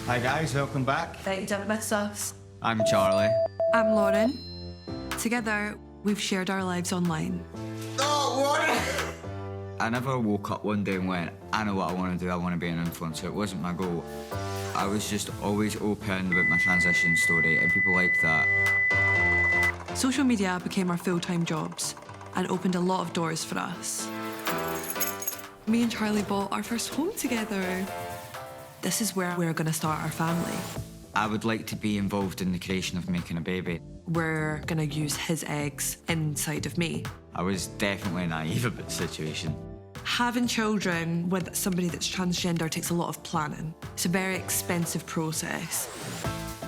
Hi guys, welcome back. Bet you didn't miss us. I'm Charlie. I'm Lauren. Together, we've shared our lives online. Oh, what? I never woke up one day and went, I know what I want to do, I want to be an influencer. It wasn't my goal. I was just always open about my transition story and people like that. Social media became our full-time jobs and opened a lot of doors for us. Me and Charlie bought our first home together. This is where we're going to start our family. I would like to be involved in the creation of making a baby. We're going to use his eggs inside of me. I was definitely naive about the situation. Having children with somebody that's transgender takes a lot of planning. It's a very expensive process.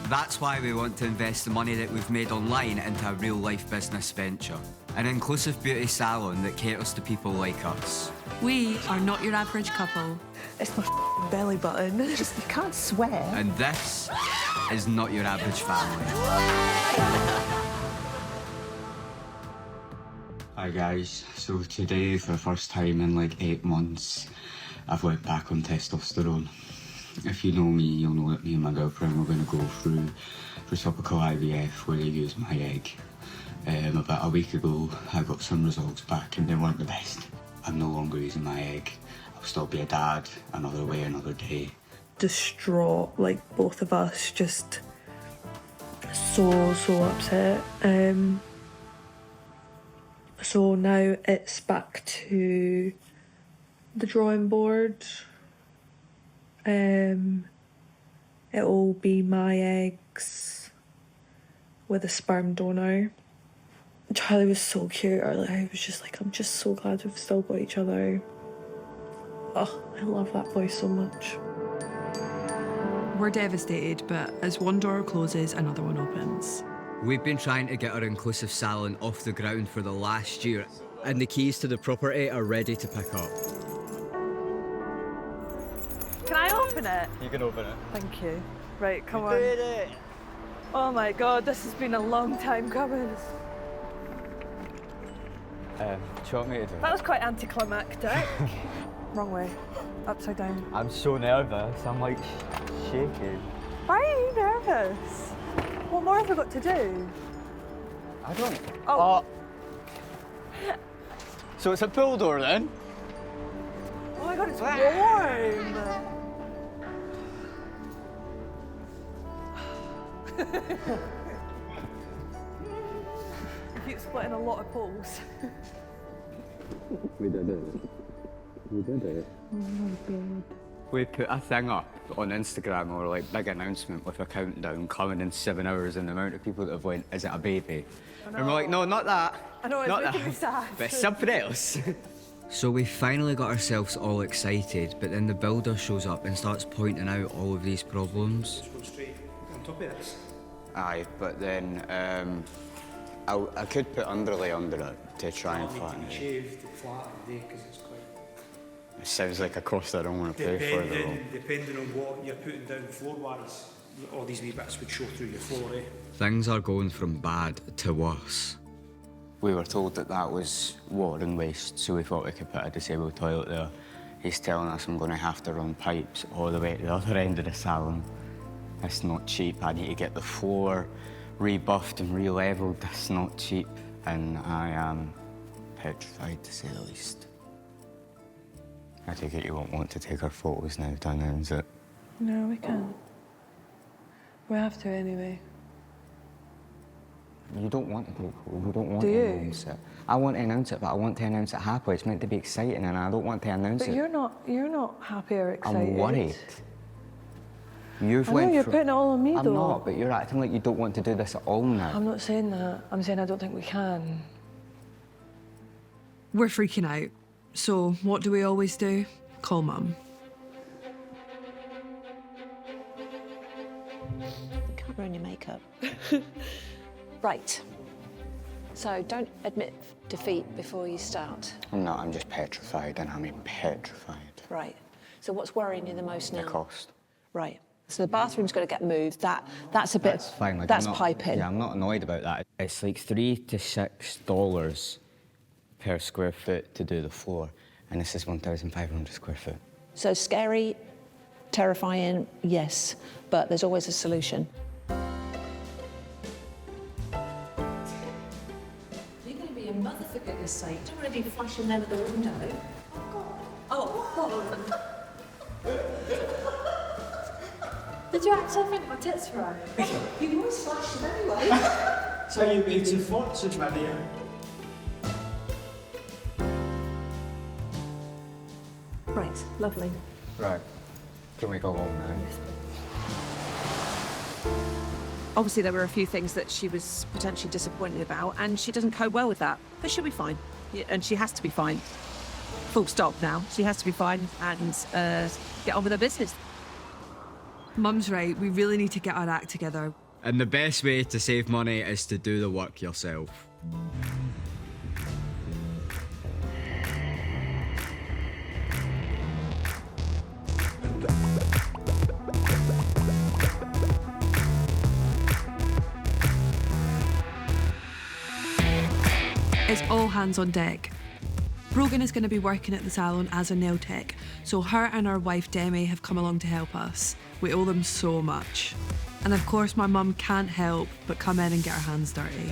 That's why we want to invest the money that we've made online into a real-life business venture. An inclusive beauty salon that caters to people like us. We are not your average couple. It's my belly button. Just, you can't swear. And this is not your average family. Hi guys, so today for the first time in like 8 months I've went back on testosterone. If you know me, you'll know that me and my girlfriend were going to go through topical IVF where they use my egg. About a week ago I got some results back and they weren't the best. I'm no longer using my egg. I'll still be a dad another way, another day. Distraught, like both of us, just so upset. So now it's back to the drawing board. It'll be my eggs with a sperm donor. Charlie was so cute earlier. I was just like, I'm just so glad we've still got each other. Oh, I love that boy so much. We're devastated, but as one door closes, another one opens. We've been trying to get our inclusive salon off the ground for the last year, and the keys to the property are ready to pick up. Can I open it? You can open it. Thank you. Right, come on. Did it! Oh my God, this has been a long time coming. Do you want me to do it? That was quite anticlimactic. Wrong way. Upside down. I'm so nervous, I'm like shaking. Why are you nervous? What more have we got to do? I don't. Oh. So it's a pool door then? Oh my God, it's warm. You keep splitting a lot of poles. We did it. We did it. Oh my God. We put a thing up on Instagram, or like big announcement with a countdown coming in 7 hours, and the amount of people that have went, is it a baby? And we're like, no, not that. I know, it's not making that. me sad. But something else. So we finally got ourselves all excited, but then the builder shows up and starts pointing out all of these problems. Just go straight on top of this. Aye, but then I could put underlay under it to try and flatten it. Shaved, flattened, because it's quite... It sounds like a cost I don't want to pay for though. Depending on what you're putting down floor-wise, all these wee bits would show through your floor, eh? Things are going from bad to worse. We were told that that was water and waste, so we thought we could put a disabled toilet there. He's telling us I'm going to have to run pipes all the way to the other end of the salon. It's not cheap. I need to get the floor rebuffed and re-levelled. That's not cheap. And I am petrified, to say the least. I take it you won't want to take our photos now, to announce it. No, we can't. We have to anyway. You don't want to take photos. You don't want Do to you? announce it. I want to announce it, but I want to announce it happily. It's meant to be exciting, and I don't want to announce But it. you're not happy or excited. I'm worried. You've I know, went you're through... putting it all on me, I'm though. not, but you're acting like you don't want to do this at all now. I'm not saying that. I'm saying I don't think we can. We're freaking out. So what do we always do? Call Mum. Can't ruin your makeup. Right. So don't admit defeat before you start. I'm not, I'm just petrified, and I mean petrified. Right. So what's worrying you the most now? The cost. Right. So the bathroom's got to get moved. That's a bit. That's fine. Like, that's I'm not, piping. Yeah, I'm not annoyed about that. It's like $3 to $6 per square foot to do the floor, and this is 1,500 square foot. So scary Terrifying, yes, but there's always a solution. You're going to be a mother, for goodness sake. Don't want to be flashing them at the window. Oh, did you actually think my tits were out? You always flash them anyway. So you made some fortune, Maria. Right, lovely. Right. Can we go home now? Obviously, there were a few things that she was potentially disappointed about, and she doesn't cope well with that. But she'll be fine, and she has to be fine. Full stop now. She has to be fine and get on with her business. Mum's right, we really need to get our act together. And the best way to save money is to do the work yourself. It's all hands on deck. Brogan is going to be working at the salon as a nail tech, so her and her wife Demi have come along to help us. We owe them so much. And of course my mum can't help but come in and get her hands dirty.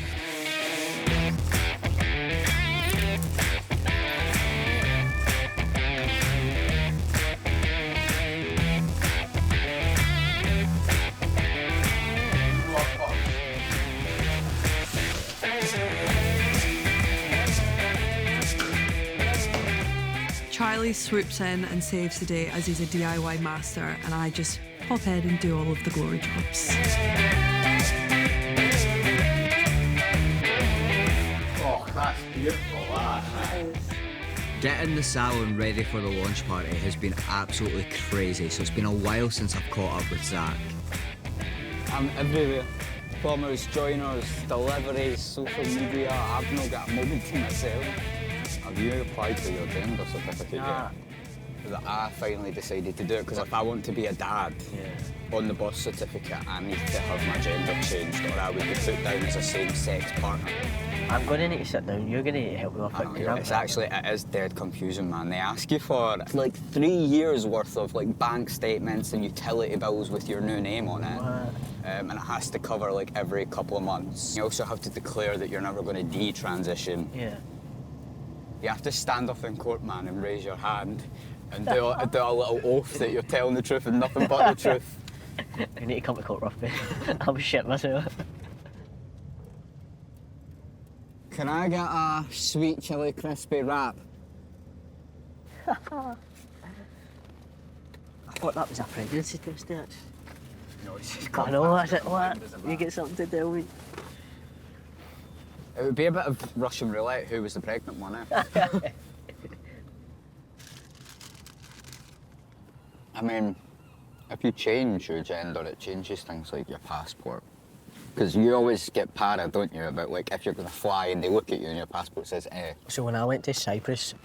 Charlie swoops in and saves the day as he's a DIY master, and I just pop in and do all of the glory jobs. Oh, that's beautiful, that. Getting the salon ready for the launch party has been absolutely crazy, so it's been a while since I've caught up with Zach. I'm everywhere. Plumbers, joiners, deliveries, social media. I've not got a moment to myself. Have you applied for your gender certificate yet? That I finally decided to do it, because if I want to be a dad, on the birth certificate I need to have my gender changed, or I would be put down as a same-sex partner. I'm going to need to sit down. You're going to need to help me with it. It is dead confusing, man. They ask you for like 3 years worth of like bank statements and utility bills with your new name on it. And it has to cover like every couple of months. You also have to declare that you're never going to de-transition. Yeah. You have to stand up in court, man, and raise your hand and do a little oath that you're telling the truth and nothing but the truth. You need to come to court, Ruffy. I'm shit myself. Can I get a sweet chili crispy wrap? I thought that was a pregnancy test, that. No, it's just I know, that's it. What? You get something to tell me. It would be a bit of Russian roulette, who was the pregnant one, eh? I mean, if you change your gender, it changes things like your passport. Because you always get paranoid, don't you, about like if you're going to fly and they look at you and your passport says eh. So when I went to Cyprus,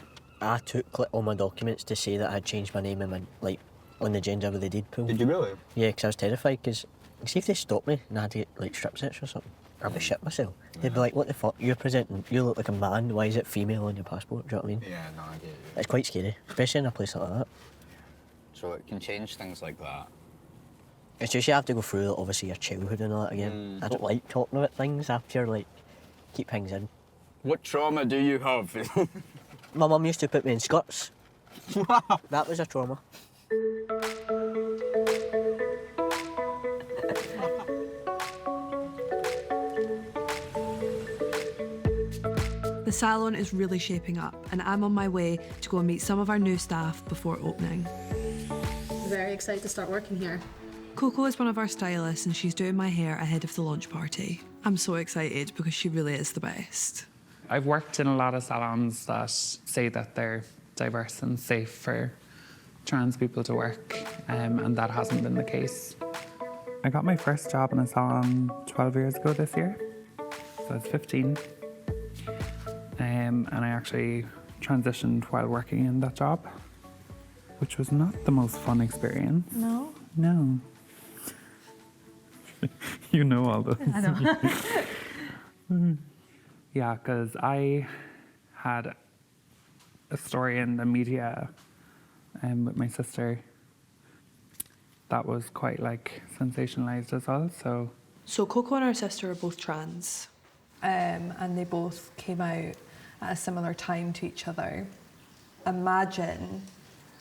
I took all my documents to say that I'd changed my name and my, like, on the gender where they did pull. Did you really? Yeah, because I was terrified, because see if they stopped me and I had to get like strip search or something, I'd be shit myself. They'd be like, what the fuck, you're presenting, you look like a man, why is it female on your passport, do you know what I mean? Yeah, no, I get you. It's quite scary, especially in a place like that. So it can change things like that. It's just you have to go through, like, obviously, your childhood and all that again. I don't like talking about things after, like, keep things in. What trauma do you have? My mum used to put me in skirts. That was a trauma. The salon is really shaping up, and I'm on my way to go and meet some of our new staff before opening. Very excited to start working here. Koko is one of our stylists, and she's doing my hair ahead of the launch party. I'm so excited because she really is the best. I've worked in a lot of salons that say that they're diverse and safe for trans people to work, and that hasn't been the case. I got my first job in a salon 12 years ago this year, so I was 15. And I actually transitioned while working in that job, which was not the most fun experience. No? No. You know all this. I know. Yeah, because I had a story in the media with my sister, that was quite like sensationalised as well. So Koko and her sister are both trans, and they both came out at a similar time to each other. Imagine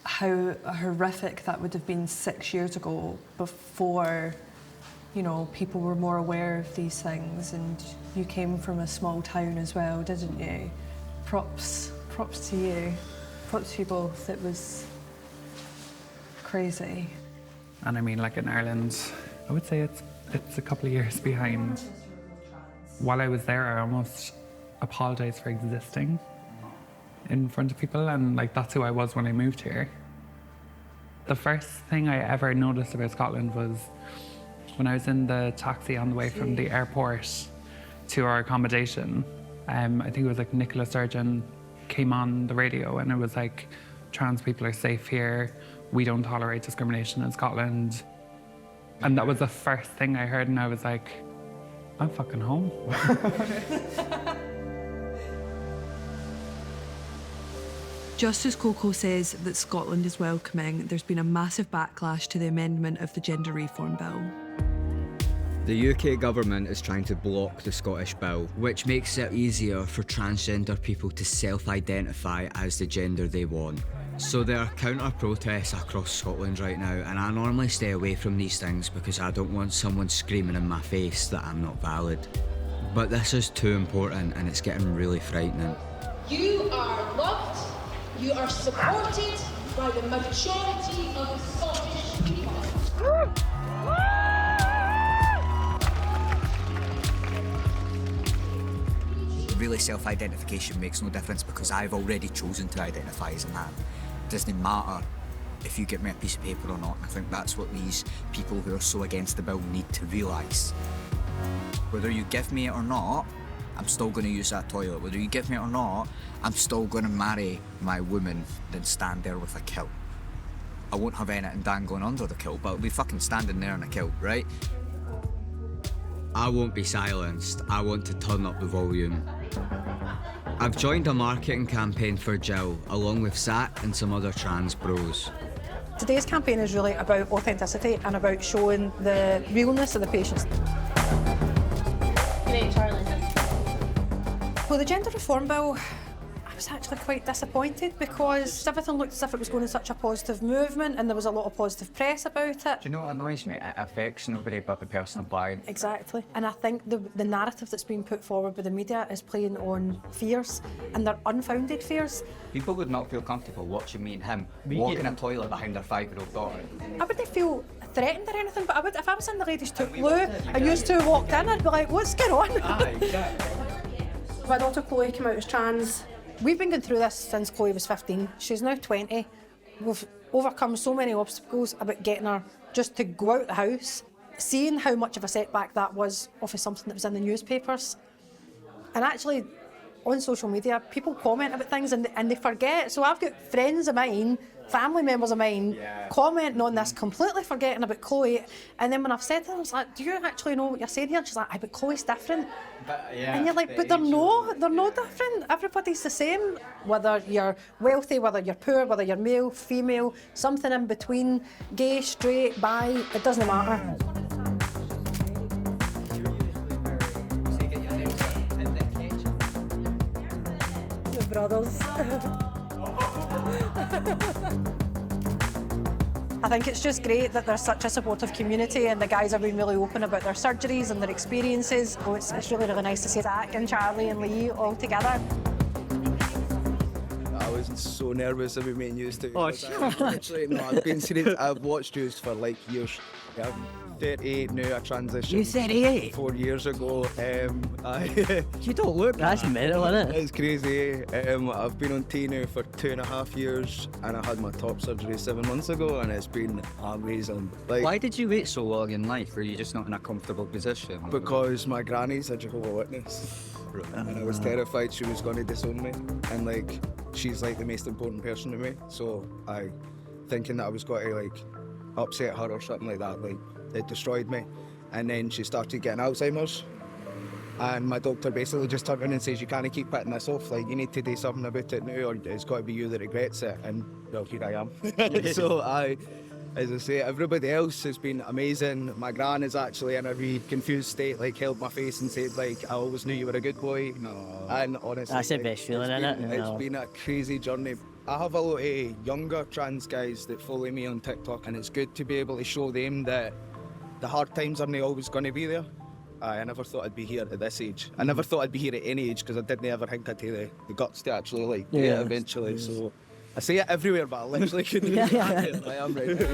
how horrific that would have been 6 years ago, before, you know, people were more aware of these things. And you came from a small town as well, didn't you? Props to you. Props to you both. It was crazy. And I mean, like in Ireland, I would say it's a couple of years behind. While I was there, I almost apologised for existing in front of people, and like that's who I was when I moved here. The first thing I ever noticed about Scotland was when I was in the taxi on the way from the airport to our accommodation. I think it was like Nicola Sturgeon came on the radio, and it was like, trans people are safe here, we don't tolerate discrimination in Scotland. And that was the first thing I heard, and I was like, I'm fucking home. Just as Koko says that Scotland is welcoming, there's been a massive backlash to the amendment of the Gender Reform Bill. The UK government is trying to block the Scottish Bill, which makes it easier for transgender people to self-identify as the gender they want. So there are counter-protests across Scotland right now, and I normally stay away from these things because I don't want someone screaming in my face that I'm not valid. But this is too important, and it's getting really frightening. You are loved, you are supported by the majority of the Scottish people. Really, self-identification makes no difference because I've already chosen to identify as a man. It doesn't matter if you give me a piece of paper or not. I think that's what these people who are so against the bill need to realise. Whether you give me it or not, I'm still going to use that toilet. Whether you give me it or not, I'm still going to marry my woman, then stand there with a kilt. I won't have anything dangling under the kilt, but I'll be fucking standing there in a kilt, right? I won't be silenced. I want to turn up the volume. I've joined a marketing campaign for Jill, along with Zach and some other trans bros. Today's campaign is really about authenticity and about showing the realness of the patients. Good day, Charlie. Well, the Gender Reform Bill, I was actually quite disappointed because everything looked as if it was going in such a positive movement and there was a lot of positive press about it. Do you know what annoys me? It affects nobody but the person applying. Exactly. And I think the narrative that's being put forward by the media is playing on fears, and they're unfounded fears. People would not feel comfortable watching me and him walk in a toilet behind their 5-year-old daughter. I wouldn't feel threatened or anything, but I would, if I was in the ladies' took loo and you two walked in, I'd be like, what's going on? Aye, exactly. My daughter Chloe came out as trans. We've been going through this since Chloe was 15. She's now 20. We've overcome so many obstacles about getting her just to go out the house. Seeing how much of a setback that was off of something that was in the newspapers. And actually, on social media, people comment about things and they forget. So I've got friends of mine, family members of mine, commenting on this, completely forgetting about Chloe. And then when I've said to them, I was like, do you actually know what you're saying here? And she's like, but Chloe's different. And you're like, but they're no different. Everybody's the same. Whether you're wealthy, whether you're poor, whether you're male, female, something in between, gay, straight, bi, it doesn't matter. Your brothers. I think it's just great that there's such a supportive community and the guys are being really open about their surgeries and their experiences. So it's really, really nice to see Zach and Charlie and Lee all together. I was so nervous about meeting you two. Oh, sure. Actually, no, I've been serious. I've watched you for like years. Yeah, I'm 38 now, I transitioned. You 38? 4 years ago. You don't look, that's mental, isn't it? It's crazy. I've been on T now for 2.5 years and I had my top surgery 7 months ago and it's been amazing. Like, why did you wait so long in life? Were you just not in a comfortable position? Because my granny's a Jehovah's Witness. And I was terrified she was going to disown me. And like, she's like the most important person to me. So thinking that I was going to like upset her or something like that, like it destroyed me. And then she started getting Alzheimer's. And my doctor basically just turned around and says, you can't keep putting this off, like you need to do something about it now or it's got to be you that regrets it. And well, here I am. So As I say, everybody else has been amazing. My gran is actually in a really confused state, like held my face and said, like, I always knew you were a good boy. No. And honestly, That's the best feeling, isn't it? It's been a crazy journey. I have a lot of younger trans guys that follow me on TikTok, and it's good to be able to show them that the hard times aren't always going to be there. I never thought I'd be here at this age. I never thought I'd be here at any age because I didn't ever think I'd have the guts to actually like do it eventually. So I say it everywhere, but I literally couldn't. I am right now.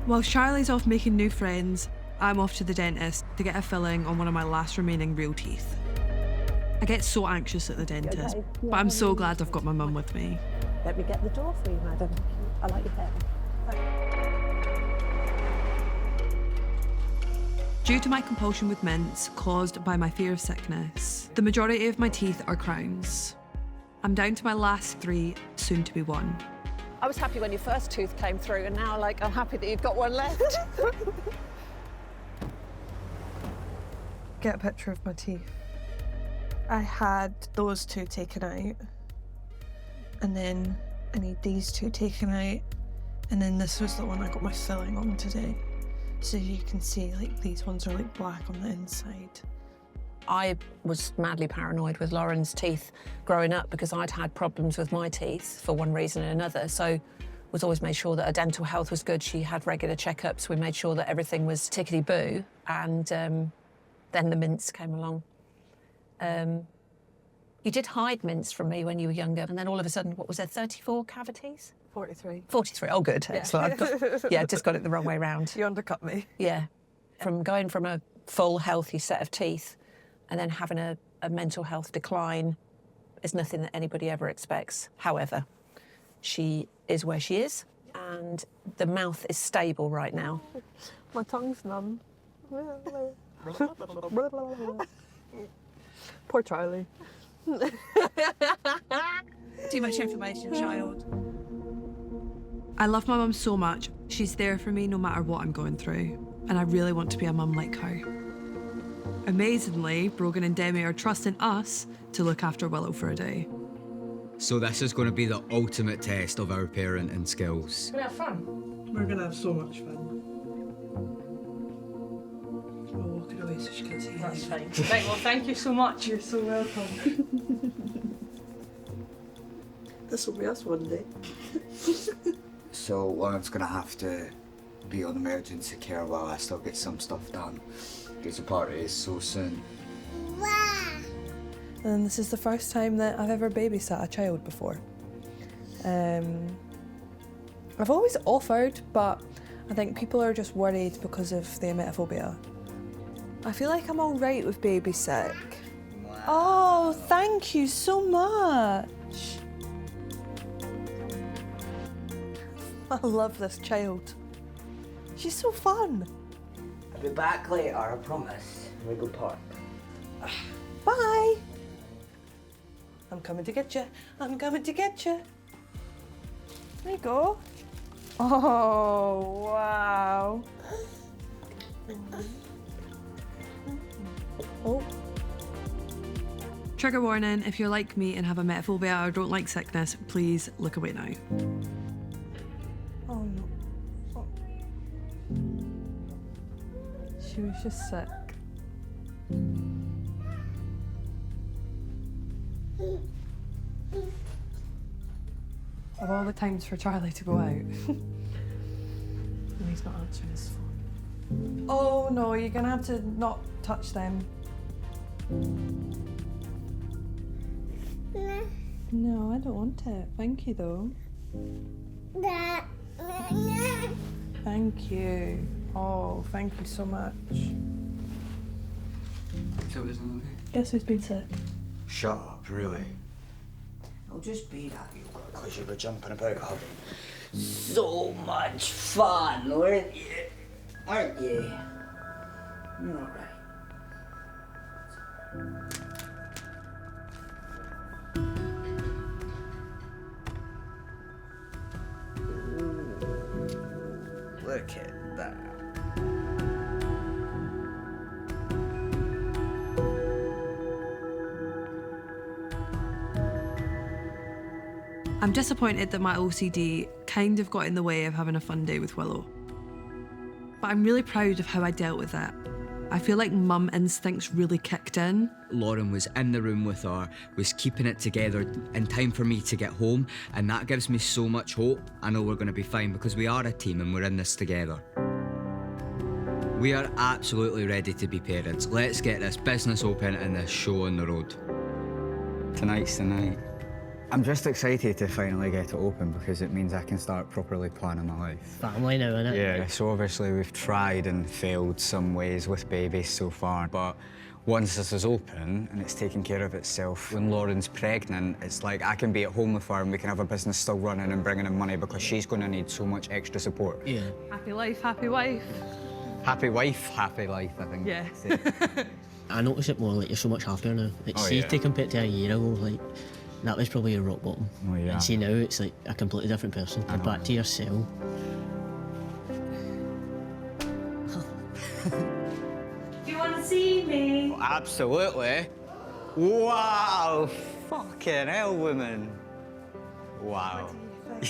While Charlie's off making new friends, I'm off to the dentist to get a filling on one of my last remaining real teeth. I get so anxious at the dentist, but I'm so glad I've got my mum with me. Let me get the door for you, madam. I like your hair. Due to my compulsion with mints caused by my fear of sickness, the majority of my teeth are crowns. I'm down to my last 3, soon to be 1. I was happy when your first tooth came through, and now, like, I'm happy that you've got one left. Get a picture of my teeth. I had those 2 taken out, and then I need these 2 taken out, and then this was the one I got my filling on today. So you can see, like, these ones are like black on the inside. I was madly paranoid with Lauren's teeth growing up because I'd had problems with my teeth for one reason or another. So was always made sure that her dental health was good. She had regular checkups. We made sure that everything was tickety-boo. And then the mints came along. You did hide mints from me when you were younger. And then all of a sudden, what was there, 34 cavities? 43. 43, oh good, excellent. Yeah, just got it the wrong way round. You undercut me. Yeah, from going from a full, healthy set of teeth and then having a mental health decline is nothing that anybody ever expects. However, she is where she is and the mouth is stable right now. My tongue's numb. Poor Charlie. Too much information, child. I love my mum so much. She's there for me no matter what I'm going through, and I really want to be a mum like her. Amazingly, Brogan and Demi are trusting us to look after Willow for a day. So this is going to be the ultimate test of our parenting skills. We're gonna have fun. We're gonna have so much fun. I'll walk it away so she can't see it. That's fine. Right, well, thank you so much. You're so welcome. This will be us one day. So Lauren's going to have to be on emergency care while I still get some stuff done. Because the party is so soon. And this is the first time that I've ever babysat a child before. I've always offered, but I think people are just worried because of the emetophobia. I feel like I'm all right with babysit. Wow. Oh, thank you so much. I love this child. She's so fun. I'll be back later, I promise. We go park. Bye. I'm coming to get you. I'm coming to get you. There you go. Oh, wow. Oh. Trigger warning, if you're like me and have emetophobia or don't like sickness, please look away now. Oh no. Oh. She was just sick. Of all the times for Charlie to go out. And he's not answering his phone. Oh no, you're gonna have to not touch them. No, I don't want it. Thank you though. Thank you. Oh, thank you so much. So it isn't okay? Guess who's been sick? Shut up, really? I'll just be that you because you were jumping about having so much fun, weren't you? Aren't you? You're all right. Look at that. I'm disappointed that my OCD kind of got in the way of having a fun day with Willow. But I'm really proud of how I dealt with it. I feel like mum instincts really kicked in. Lauren was in the room with her, was keeping it together in time for me to get home, and that gives me so much hope. I know we're going to be fine because we are a team and we're in this together. We are absolutely ready to be parents. Let's get this business open and this show on the road. Tonight's the night. I'm just excited to finally get it open because it means I can start properly planning my life. Family now, innit? Yeah, so obviously we've tried and failed some ways with babies so far, but once this is open and it's taking care of itself, when Lauren's pregnant, it's like I can be at home with her and we can have a business still running and bringing in money because she's going to need so much extra support. Yeah. Happy life, happy wife. Happy wife, happy life, I think. Yeah. I notice it more, like, you're so much happier now. Like, Oh, see, yeah. to compare to a year ago, like, that was probably your rock bottom. Oh, yeah. And see, now it's like a completely different person. You're back to yourself. Do you want to see me? Oh, absolutely. Wow, fucking hell, woman. Wow,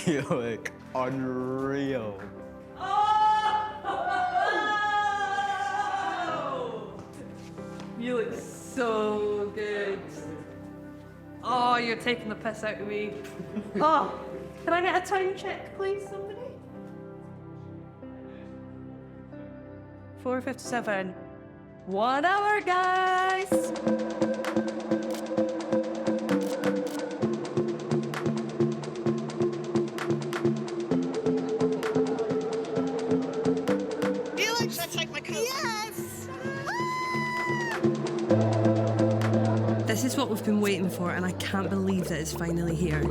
you look unreal. You look so good. Oh, you're taking the piss out of me. Oh, can I get a time check, please, somebody? 4:57. 1 hour, guys. You look just like my cousin. Yes! This is what we've been waiting for, and I can't believe that it's finally here.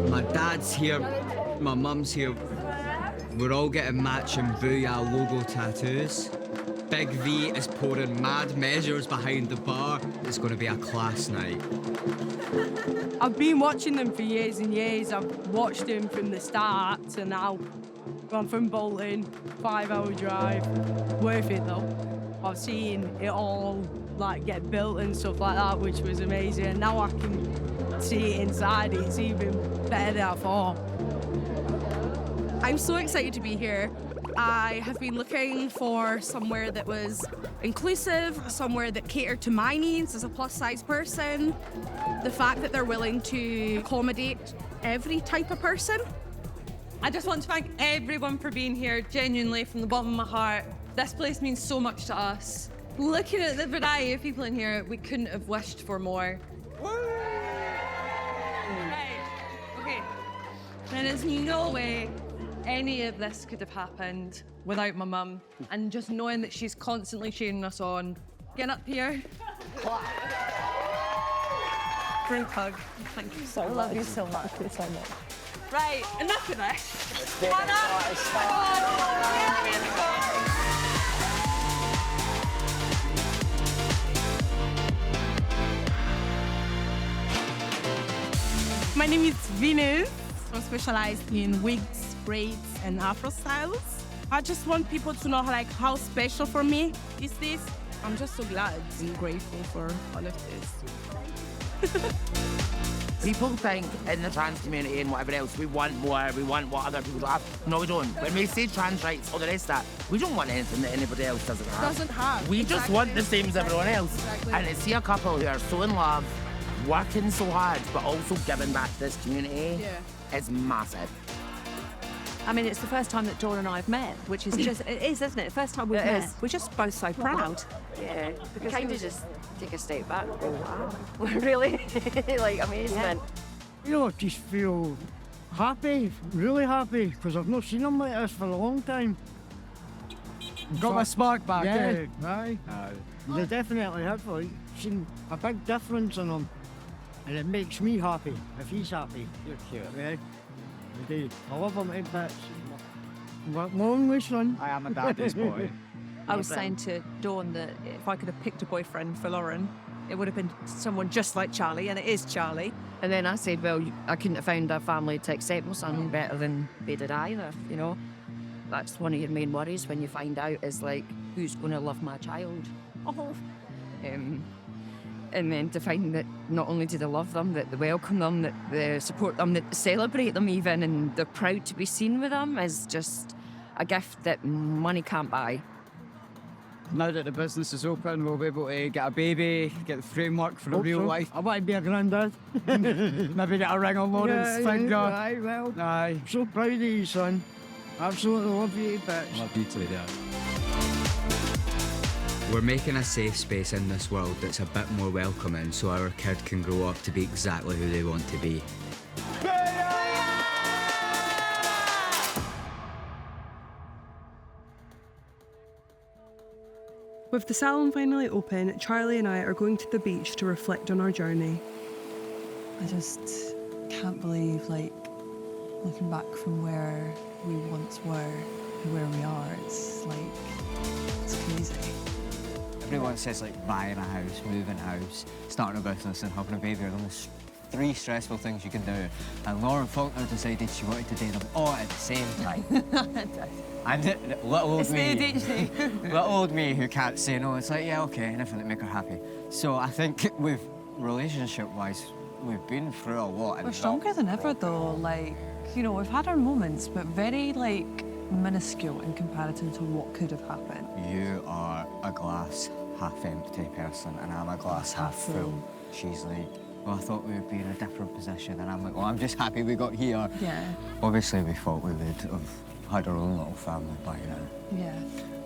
My dad's here, my mum's here. We're all getting matching Booyah logo tattoos. Big V is pouring mad measures behind the bar. It's going to be a class night. I've been watching them for years and years. I've watched them from the start to now. Gone from Bolton, 5-hour drive. Worth it though. I've seen it all like get built and stuff like that, which was amazing. And now I can see it inside. It's even better than I thought. I'm so excited to be here. I have been looking for somewhere that was inclusive, somewhere that catered to my needs as a plus-size person. The fact that they're willing to accommodate every type of person. I just want to thank everyone for being here, genuinely, from the bottom of my heart. This place means so much to us. Looking at the variety of people in here, we couldn't have wished for more. Right, okay. There is no way any of this could have happened without my mum, and just knowing that she's constantly cheering us on. Get up here. Great hug. Thank you so much. I love you so much. Thank you so much. Right, enough of this. My name is Venus. I'm specialized in wigs, braids, and afro styles. I just want people to know like how special for me is this. I'm just so glad and grateful for all of this. People think in the trans community and whatever else, we want more, we want what other people have. No, we don't. When we say trans rights, all the rest of that, we don't want anything that anybody else doesn't have. We just want the same as everyone else. Exactly. And to see a couple who are so in love, working so hard, but also giving back to this community is massive. I mean, it's the first time that Dawn and I have met, which is just, it is, isn't it? First time we've met. is. We're just both so proud. Yeah, we kind of just take a step back and go, wow, really? Like, amazement. You know, I just feel happy, really happy, because I've not seen them like this for a long time. Got my spark back, yeah. Aye. They definitely have, like, seen a big difference in them. And it makes me happy, if he's happy. You're cute. Yeah. Indeed. I love him to bits. My only son. I am a daddy's boy. I was saying to Dawn that if I could have picked a boyfriend for Lauren, it would have been someone just like Charlie, and it is Charlie. And then I said, well, I couldn't have found a family to accept my son better than they did either, you know. That's one of your main worries when you find out is like, who's going to love my child? And then to find that not only do they love them, that they welcome them, that they support them, that they celebrate them even, and they're proud to be seen with them is just a gift that money can't buy. Now that the business is open, we'll be able to get a baby, get the framework for a real life. I want to be a granddad. Maybe get a ring on Lauren's finger. Aye, well, Aye. so proud of you, son. Absolutely love you, bitch. Love you too, Dad. We're making a safe space in this world that's a bit more welcoming so our kid can grow up to be exactly who they want to be. With the salon finally open, Charlie and I are going to the beach to reflect on our journey. I just can't believe, like, looking back from where we once were to where we are, it's crazy. Everyone says like buying a house, moving house, starting a business and having a baby are the most 3 stressful things you can do. And Lauren Faulkner decided she wanted to do them all at the same time. And little old me who can't say no, it's like, yeah, okay, anything to make her happy. So I think with relationship-wise, we've been through a lot. We're stronger than ever though, like, you know, we've had our moments, but very, like, minuscule in comparison to what could have happened. You are a glass half empty person and I'm a glass half full. She's like, well, I thought we would be in a different position, and I'm like, well, I'm just happy we got here. Yeah. Obviously, we thought we would have had our own little family by now. Yeah.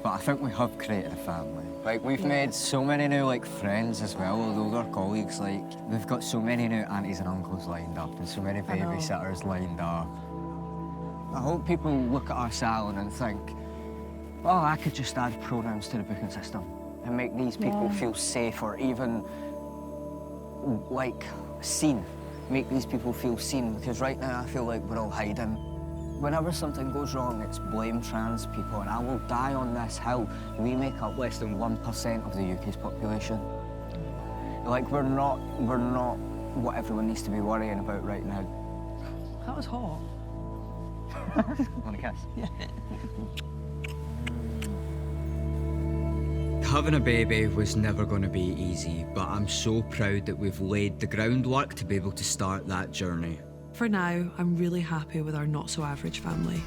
But I think we have created a family. Like, we've made so many new, like, friends as well, although they're colleagues. Like, we've got so many new aunties and uncles lined up and so many babysitters lined up. I hope people look at our salon and think, oh, I could just add pronouns to the booking system and make these people feel safe, or even, like, seen. Make these people feel seen, because right now I feel like we're all hiding. Whenever something goes wrong, it's blame trans people, and I will die on this hill. We make up less than 1% of the UK's population. Like, we're not what everyone needs to be worrying about right now. That was hot. Want a kiss? Yeah. Having a baby was never going to be easy, but I'm so proud that we've laid the groundwork to be able to start that journey. For now, I'm really happy with our not-so-average family.